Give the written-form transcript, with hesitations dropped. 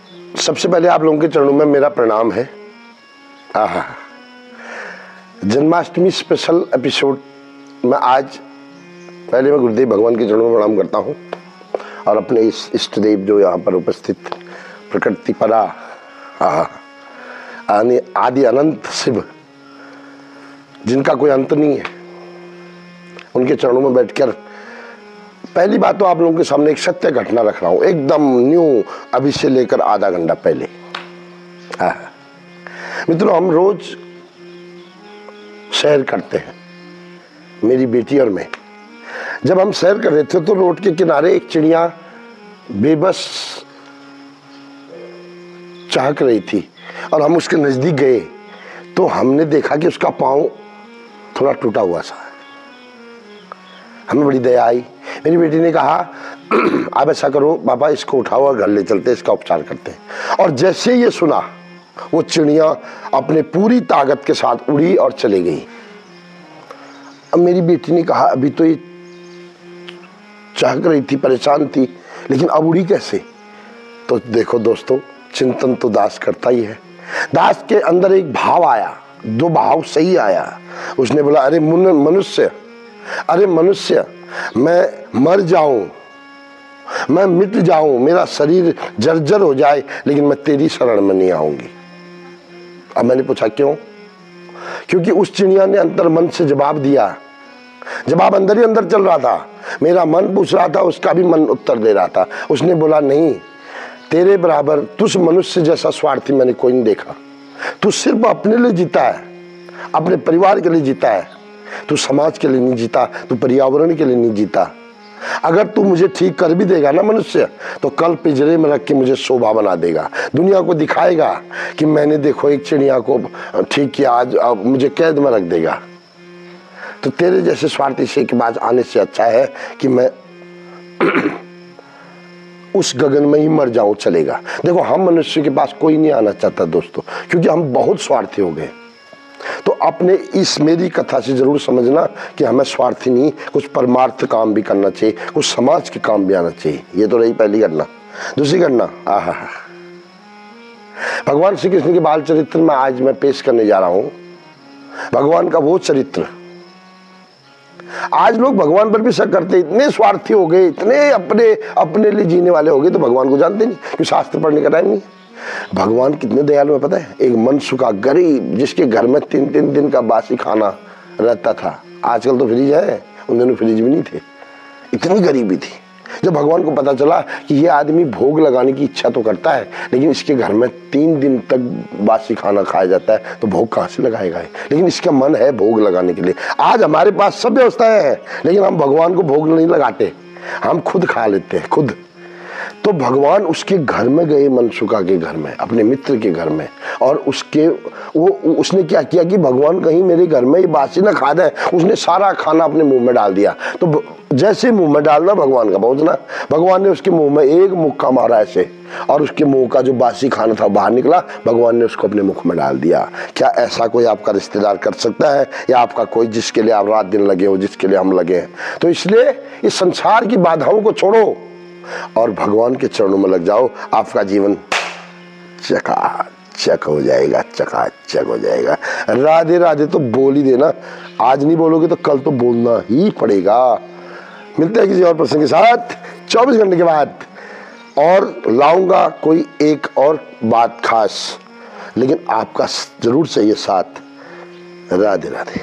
सबसे पहले आप लोगों के चरणों में मेरा प्रणाम है। जन्माष्टमी स्पेशल एपिसोड में आज पहले मैं गुरुदेव भगवान के चरणों में प्रणाम करता हूँ और अपने इस इष्ट देव जो यहाँ पर उपस्थित प्रकृति परा आदि अनंत शिव जिनका कोई अंत नहीं है, उनके चरणों में बैठकर पहली बात तो आप लोगों के सामने एक सत्य घटना रख रहा हूं, एकदम न्यू, अभी से लेकर आधा घंटा पहले। मित्रों, हम रोज सैर करते हैं, मेरी बेटी और मैं। जब हम सैर कर रहे थे तो रोड के किनारे एक चिड़िया बेबस चहक रही थी और हम उसके नजदीक गए तो हमने देखा कि उसका पांव थोड़ा टूटा हुआ सा। हमें बड़ी दया आई। मेरी बेटी ने कहा, आप ऐसा करो पापा, इसको उठाओ और घर ले चलते, इसका उपचार करते हैं। और जैसे ये सुना, वो चिड़िया अपने पूरी ताकत के साथ उड़ी और चली गई। अब मेरी बेटी ने कहा, अभी तो ये चहक रही थी, परेशान थी, लेकिन अब उड़ी कैसे? तो देखो दोस्तों, चिंतन तो दास करता ही है। दास के अंदर एक भाव आया, दो भाव सही आया। उसने बोला, अरे मनुष्य, मैं मर जाऊं, मैं मिट जाऊं, मेरा शरीर जर्जर हो जाए, लेकिन मैं तेरी शरण में नहीं आऊंगी। अब मैंने पूछा क्यों? क्योंकि उस चिड़िया ने अंतर मन से जवाब दिया। जवाब अंदर ही अंदर चल रहा था, मेरा मन पूछ रहा था, उसका भी मन उत्तर दे रहा था। उसने बोला, नहीं, तेरे बराबर तुझ मनुष्य जैसा स्वार्थी मैंने कोई नहीं देखा। तू सिर्फ अपने लिए जीता है, अपने परिवार के लिए जीता है, तू समाज के लिए नहीं जीता, तू पर्यावरण के लिए नहीं जीता। अगर तू मुझे ठीक कर भी देगा ना मनुष्य, तो कल पिंजरे में रख के मुझे शोभा बना देगा, दुनिया को दिखाएगा कि मैंने देखो एक चिड़िया को ठीक किया, आज मुझे कैद में रख देगा। तो तेरे जैसे स्वार्थी से के पास आने से अच्छा है कि मैं उस गगन में ही मर जाऊं, चलेगा। देखो, हम मनुष्य के पास कोई नहीं आना चाहता दोस्तों, क्योंकि हम बहुत स्वार्थी हो गए। तो अपने इस मेरी कथा से जरूर समझना कि हमें स्वार्थी नहीं, कुछ परमार्थ काम भी करना चाहिए, कुछ समाज के काम भी आना चाहिए। ये तो रही पहली घटना। दूसरी घटना, भगवान श्री कृष्ण के बाल चरित्र में आज मैं पेश करने जा रहा हूं भगवान का वो चरित्र। आज लोग भगवान पर भी शक करते, इतने स्वार्थी हो गए, इतने अपने लिए जीने वाले हो गए, तो भगवान को जानते नहीं, क्योंकि शास्त्र पढ़ने का टाइम नहीं। भगवान कितने दयालु है पता है? एक मनसुखा गरीब जिसके घर में 3-3 दिन का बासी खाना रहता था। आजकल तो फ्रिज है, उन दिनों फ्रिज भी नहीं थे, इतनी गरीबी थी। जब भगवान को पता चला कि ये आदमी भोग लगाने की इच्छा तो करता है, लेकिन इसके घर में 3 दिन तक बासी खाना खाया जाता है, तो भोग कहाँ से लगाएगा? लेकिन इसका मन है भोग लगाने के लिए। आज हमारे पास सब व्यवस्थाएं हैं, लेकिन हम भगवान को भोग नहीं लगाते, हम खुद खा लेते हैं, खुद। तो भगवान उसके घर में गए, मनसुखा के घर में, अपने मित्र के घर में, और उसने क्या किया कि भगवान कहीं मेरे घर में ये बासी ना खा दे। उसने सारा खाना अपने मुंह में डाल दिया। तो जैसे मुंह में डालना भगवान का पहुंचना, भगवान ने उसके मुंह में एक मुक्का मारा ऐसे, और उसके मुंह का जो बासी खाना था बाहर निकला। भगवान ने उसको अपने मुख में डाल दिया। क्या ऐसा कोई आपका रिश्तेदार कर सकता है, या आपका कोई जिसके लिए आप रात दिन लगे हो, जिसके लिए हम लगे हैं? तो इसलिए इस संसार की बाधाओं को छोड़ो और भगवान के चरणों में लग जाओ, आपका जीवन चकाचक हो जाएगा, चकाचक हो जाएगा। राधे राधे तो बोल ही देना, आज नहीं बोलोगे तो कल तो बोलना ही पड़ेगा। मिलते हैं किसी और प्रसंग के साथ 24 घंटे के बाद, और लाऊंगा कोई एक और बात खास, लेकिन आपका जरूर चाहिए साथ। राधे राधे।